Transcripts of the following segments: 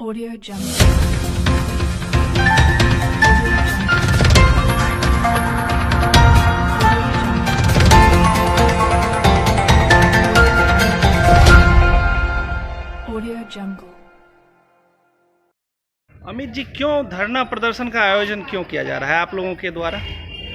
Audio Jungle. Audio Jungle. Amit ji, क्यों धरना प्रदर्शन का आयोजन क्यों किया जा रहा है आप लोगों के द्वारा?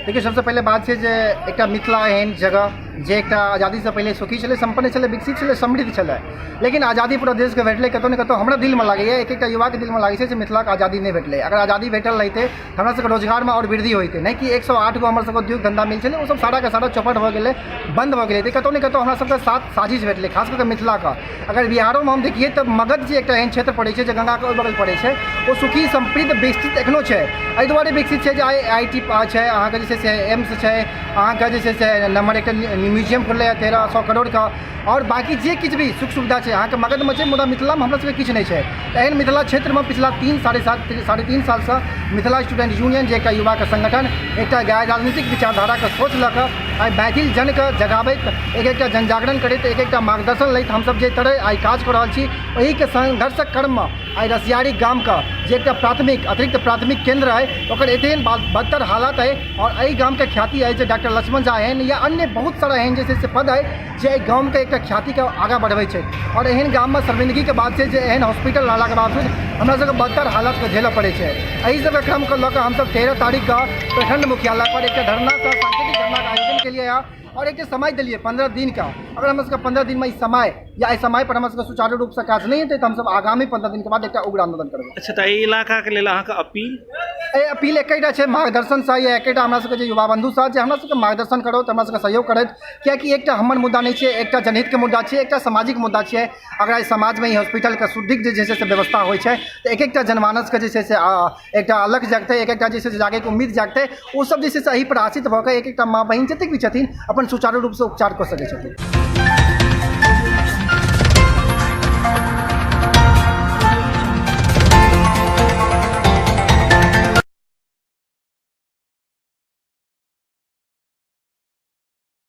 देखिए, सबसे पहले बात है जे एक मिथिला एहन जगह जे एक आज़ादी से पहले सुखी चले, संपन्न चले, विकसित चले, समृद्ध चले, लेकिन आज़ादी पूरा देश के भेटले कतौ न कतौ हमरा दिल में लागैए, एक युवा के दिल में लागै छै मिथिला के आज़ादी नहीं भेटले। अगर आज़ादी भेटल रहते हमरा सबके रोजगार में और वृद्धि होते, नहीं कि 108 गो हमर सबके उद्योग धंधा मिल छलै, वो सब सारा के सारा चौपट हो गए, बंद हो गए। कतौ न कतौ हमरा सबके साथ साजिश भेटले, खास करके मिथिला का। अगर बिहारो में हम देखिए तो मगध जे एक एहन क्षेत्र पड़े छै जे गंगा के ओहि बगल पड़े छै, वो सुखी समृद्ध विकसित एखनो छै। एहि दुआरे विकसित छै जे IIT छै, अहाँके जे छै से एम्स छै, अहाँके जे छै से नम्बर एक म्यूजियम खुललै 1300 करोड़ का, और बाकी जे किछु भी सुख सुविधा छै अहाँके मगध में छै, मुदा मिथिला में हमरा सबके किछु नहीं छै। एहन मिथिला क्षेत्र में पिछला 3-3.5 साल से मिथिला स्टूडेंट यूनियन जे एकटा युवा के संगठन एक गैर राजनीतिक विचारधारा के सोच लऽ कऽ आइ मैथिल जन के जगाबैत, एक जनजागरण करैत, एक मार्गदर्शन लैत हमसब जे तरह आइ काज कऽ रहल छी, ओही के संघर्षक क्रम में आइ रसियारी गाम का जे एक प्राथमिक अतिरिक्त प्राथमिक केंद्र है, ओकर एतेन बदतर हालत है, और एहि गाम के ख्याति है जे डॉक्टर लक्ष्मण झा एहन या अन्य बहुत सारा एहन जैसे पद है जे गाम के एक ख्याति के आगा बढ़बै छै। और एहन गाम में शर्मिंदगी के बात है जे एहन हॉस्पिटल रहला के बावजूद हमरा सबके बदतर हालत के झेलऽ पड़े छै। एहि सब क्रम के लऽ कऽ हमसब 13 तारीख का प्रखंड मुख्यालय पर एक धरना सांकेतिक धरना का आयोजन के लिए यहाँ और एक समय दिलिए 15 दिन का। अगर हम 15 दिन में इस समय या इस समय पर हम सुचारू रूप से काज नहीं होते तो हम सब आगामी 15 दिन के बाद एक उग्र आंदोलन करबे। अच्छा, तो इलाका के लेल अहाँके अपील एकटा छै मार्गदर्शन से, या एकटा हमरा सबके युवा बंधु साथ जे हमरा सबके मार्गदर्शन करो तो हमरा सबके सहयोग करत, कियाकि एकटा हमर मुद्दा नहीं छै, एकटा जनहित के मुद्दा छै, एकटा सामाजिक मुद्दा छै। अगर समाज में ही हॉस्पिटल के शुद्धिक जे छै से व्यवस्था होइ छै तो एक जनमानस के जे छै से एकटा अलग जगते, एक जे छै से जागे के उम्मीद जागते, वो सब जे छै से एहि पर आश्रित भऽ कऽ एक माँ बहिन जतेक भी छथिन अपन सुचारू रूप से उपचार कऽ सकै छथिन।